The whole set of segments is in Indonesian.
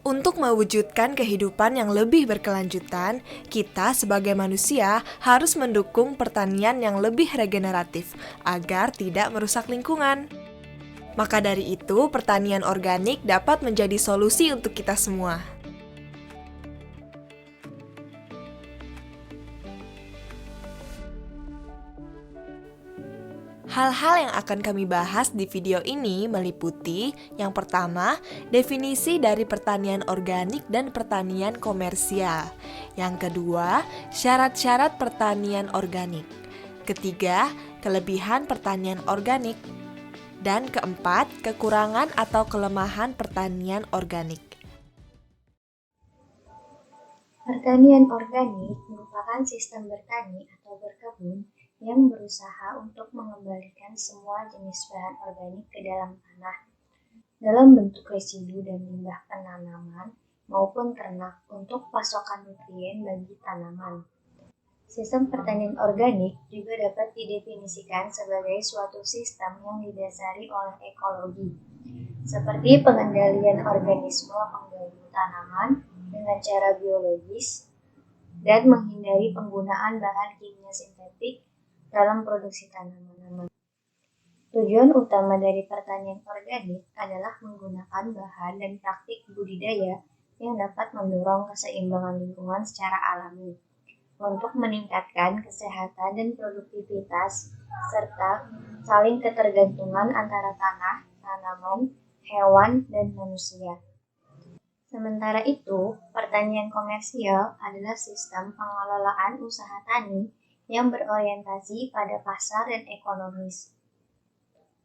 Untuk mewujudkan kehidupan yang lebih berkelanjutan, kita sebagai manusia harus mendukung pertanian yang lebih regeneratif agar tidak merusak lingkungan. Maka dari itu, pertanian organik dapat menjadi solusi untuk kita semua. Hal-hal yang akan kami bahas di video ini meliputi yang pertama, definisi dari pertanian organik dan pertanian komersial. Yang kedua, syarat-syarat pertanian organik. Ketiga, kelebihan pertanian organik. Dan keempat, kekurangan atau kelemahan pertanian organik. Pertanian organik merupakan sistem bertani atau berkebun yang berusaha untuk mengembalikan semua jenis bahan organik ke dalam tanah dalam bentuk residu dan limbah tanaman maupun ternak untuk pasokan nutrien bagi tanaman. Sistem pertanian organik juga dapat didefinisikan sebagai suatu sistem yang didasari oleh ekologi, seperti pengendalian organisme pengganggu tanaman dengan cara biologis dan menghindari penggunaan bahan kimia sintetik dalam produksi tanaman. Tujuan utama dari pertanian organik adalah menggunakan bahan dan praktik budidaya yang dapat mendorong keseimbangan lingkungan secara alami untuk meningkatkan kesehatan dan produktivitas serta saling ketergantungan antara tanah, tanaman, hewan, dan manusia. Sementara itu, pertanian komersial adalah sistem pengelolaan usaha tani yang berorientasi pada pasar dan ekonomis.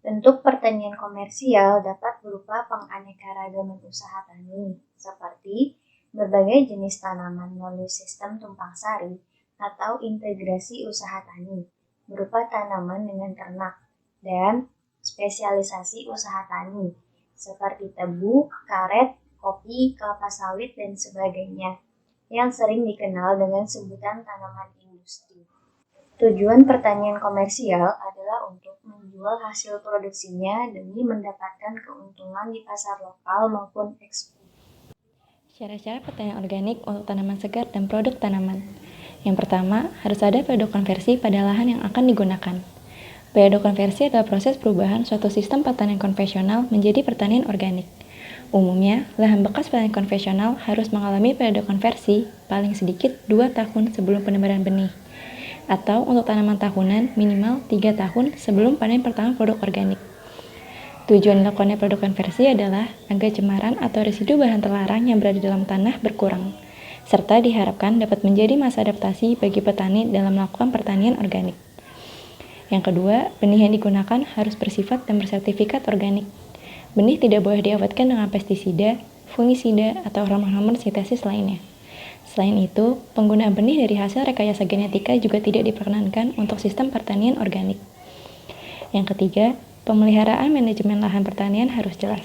Bentuk pertanian komersial dapat berupa penganekaragaman usaha tani, seperti berbagai jenis tanaman melalui sistem tumpang sari atau integrasi usaha tani, berupa tanaman dengan ternak, dan spesialisasi usaha tani, seperti tebu, karet, kopi, kelapa sawit, dan sebagainya, yang sering dikenal dengan sebutan tanaman industri. Tujuan pertanian komersial adalah untuk menjual hasil produksinya demi mendapatkan keuntungan di pasar lokal maupun ekspor. Syarat-syarat pertanian organik untuk tanaman segar dan produk tanaman. Yang pertama, harus ada periode konversi pada lahan yang akan digunakan. Periode konversi adalah proses perubahan suatu sistem pertanian konvensional menjadi pertanian organik. Umumnya, lahan bekas pertanian konvensional harus mengalami periode konversi paling sedikit 2 tahun sebelum penebaran benih, atau untuk tanaman tahunan minimal 3 tahun sebelum panen pertama produk organik. Tujuan dilakukannya produk konversi adalah agar cemaran atau residu bahan terlarang yang berada dalam tanah berkurang, serta diharapkan dapat menjadi masa adaptasi bagi petani dalam melakukan pertanian organik. Yang kedua, benih yang digunakan harus bersifat dan bersertifikat organik. Benih tidak boleh diawetkan dengan pestisida, fungisida, atau hormon-hormon sintesis lainnya. Selain itu, penggunaan benih dari hasil rekayasa genetika juga tidak diperkenankan untuk sistem pertanian organik. Yang ketiga, pemeliharaan manajemen lahan pertanian harus jelas.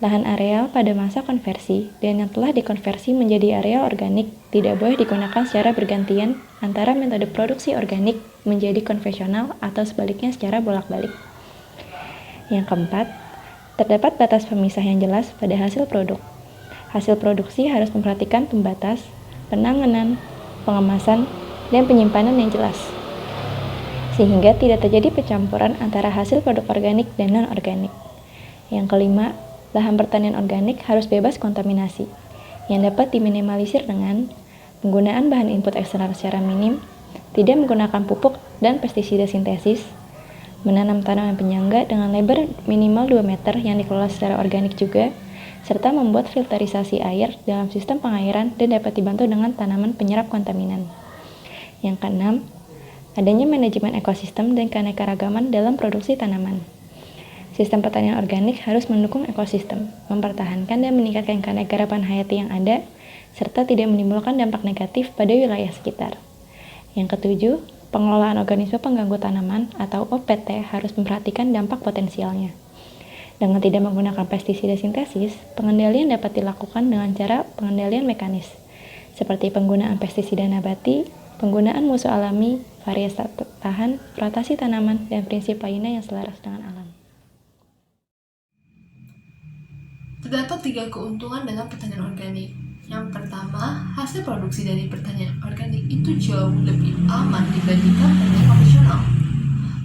Lahan areal pada masa konversi dan yang telah dikonversi menjadi areal organik tidak boleh digunakan secara bergantian antara metode produksi organik menjadi konvensional atau sebaliknya secara bolak-balik. Yang keempat, terdapat batas pemisah yang jelas pada hasil produk. Hasil produksi harus memperhatikan pembatas, penanganan, pengemasan, dan penyimpanan yang jelas, sehingga tidak terjadi pencampuran antara hasil produk organik dan non-organik. Yang kelima, lahan pertanian organik harus bebas kontaminasi, yang dapat diminimalisir dengan penggunaan bahan input eksternal secara minim, tidak menggunakan pupuk dan pestisida sintesis, menanam tanaman penyangga dengan lebar minimal 2 meter yang dikelola secara organik juga, serta membuat filterisasi air dalam sistem pengairan dan dapat dibantu dengan tanaman penyerap kontaminan. Yang keenam, adanya manajemen ekosistem dan keanekaragaman dalam produksi tanaman. Sistem pertanian organik harus mendukung ekosistem, mempertahankan dan meningkatkan keanekaragaman hayati yang ada, serta tidak menimbulkan dampak negatif pada wilayah sekitar. Yang ketujuh, pengelolaan organisme pengganggu tanaman atau OPT harus memperhatikan dampak potensialnya. Dengan tidak menggunakan pestisida sintesis, pengendalian dapat dilakukan dengan cara pengendalian mekanis, seperti penggunaan pestisida nabati, penggunaan musuh alami, varietas tahan, rotasi tanaman, dan prinsip lainnya yang selaras dengan alam. Terdapat 3 keuntungan dalam pertanian organik. Yang pertama, hasil produksi dari pertanian organik itu jauh lebih aman dibandingkan pertanian konvensional.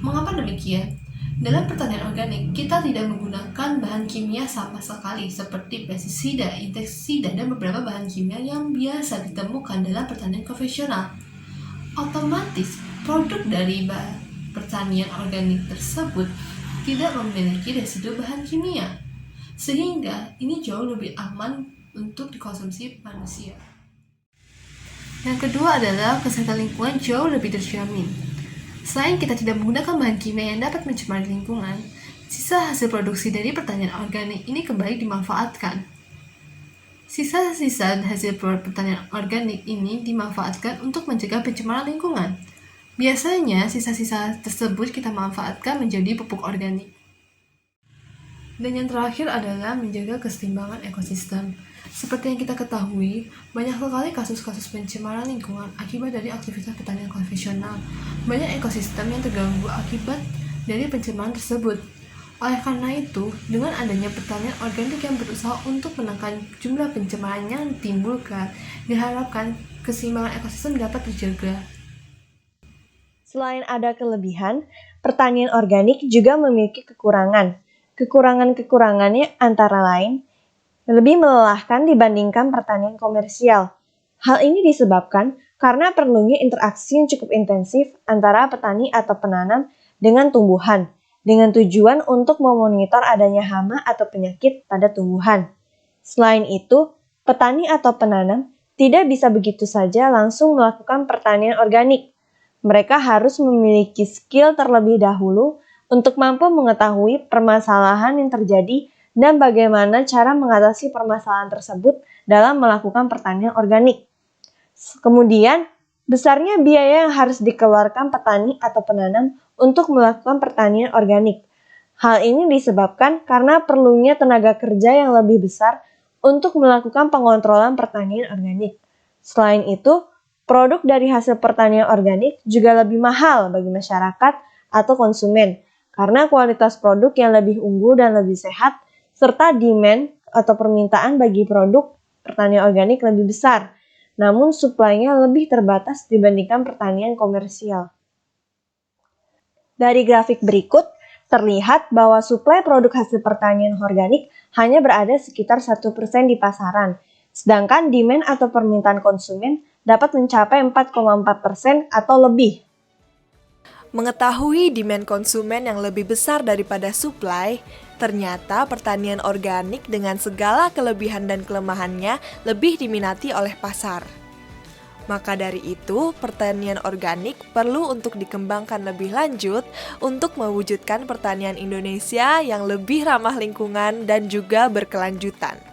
Mengapa demikian? Dalam pertanian organik, kita tidak menggunakan bahan kimia sama sekali seperti pestisida, insektisida, dan beberapa bahan kimia yang biasa ditemukan dalam pertanian konvensional. Otomatis, produk dari pertanian organik tersebut tidak memiliki residu bahan kimia, sehingga ini jauh lebih aman untuk dikonsumsi manusia. Yang kedua adalah kesehatan lingkungan jauh lebih terjamin. Selain kita tidak menggunakan bahan kimia yang dapat mencemari lingkungan, sisa hasil produksi dari pertanian organik ini kembali dimanfaatkan. Sisa-sisa hasil pertanian organik ini dimanfaatkan untuk mencegah pencemaran lingkungan. Biasanya, sisa-sisa tersebut kita manfaatkan menjadi pupuk organik. Dan yang terakhir adalah menjaga keseimbangan ekosistem. Seperti yang kita ketahui, banyak sekali kasus-kasus pencemaran lingkungan akibat dari aktivitas pertanian konvensional. Banyak ekosistem yang terganggu akibat dari pencemaran tersebut. Oleh karena itu, dengan adanya pertanian organik yang berusaha untuk menekan jumlah pencemaran yang ditimbulkan, diharapkan keseimbangan ekosistem dapat terjaga. Selain ada kelebihan, pertanian organik juga memiliki kekurangan. Kekurangan-kekurangannya antara lain, lebih melelahkan dibandingkan pertanian komersial. Hal ini disebabkan karena perlunya interaksi yang cukup intensif antara petani atau penanam dengan tumbuhan, dengan tujuan untuk memonitor adanya hama atau penyakit pada tumbuhan. Selain itu, petani atau penanam tidak bisa begitu saja langsung melakukan pertanian organik. Mereka harus memiliki skill terlebih dahulu untuk mampu mengetahui permasalahan yang terjadi dan bagaimana cara mengatasi permasalahan tersebut dalam melakukan pertanian organik. Kemudian, besarnya biaya yang harus dikeluarkan petani atau penanam untuk melakukan pertanian organik. Hal ini disebabkan karena perlunya tenaga kerja yang lebih besar untuk melakukan pengontrolan pertanian organik. Selain itu, produk dari hasil pertanian organik juga lebih mahal bagi masyarakat atau konsumen karena kualitas produk yang lebih unggul dan lebih sehat, serta demand atau permintaan bagi produk pertanian organik lebih besar, namun suplainya lebih terbatas dibandingkan pertanian komersial. Dari grafik berikut, terlihat bahwa suplai produk hasil pertanian organik hanya berada sekitar 1% di pasaran, sedangkan demand atau permintaan konsumen dapat mencapai 4,4% atau lebih. Mengetahui demand konsumen yang lebih besar daripada supply, ternyata pertanian organik dengan segala kelebihan dan kelemahannya lebih diminati oleh pasar. Maka dari itu, pertanian organik perlu untuk dikembangkan lebih lanjut untuk mewujudkan pertanian Indonesia yang lebih ramah lingkungan dan juga berkelanjutan.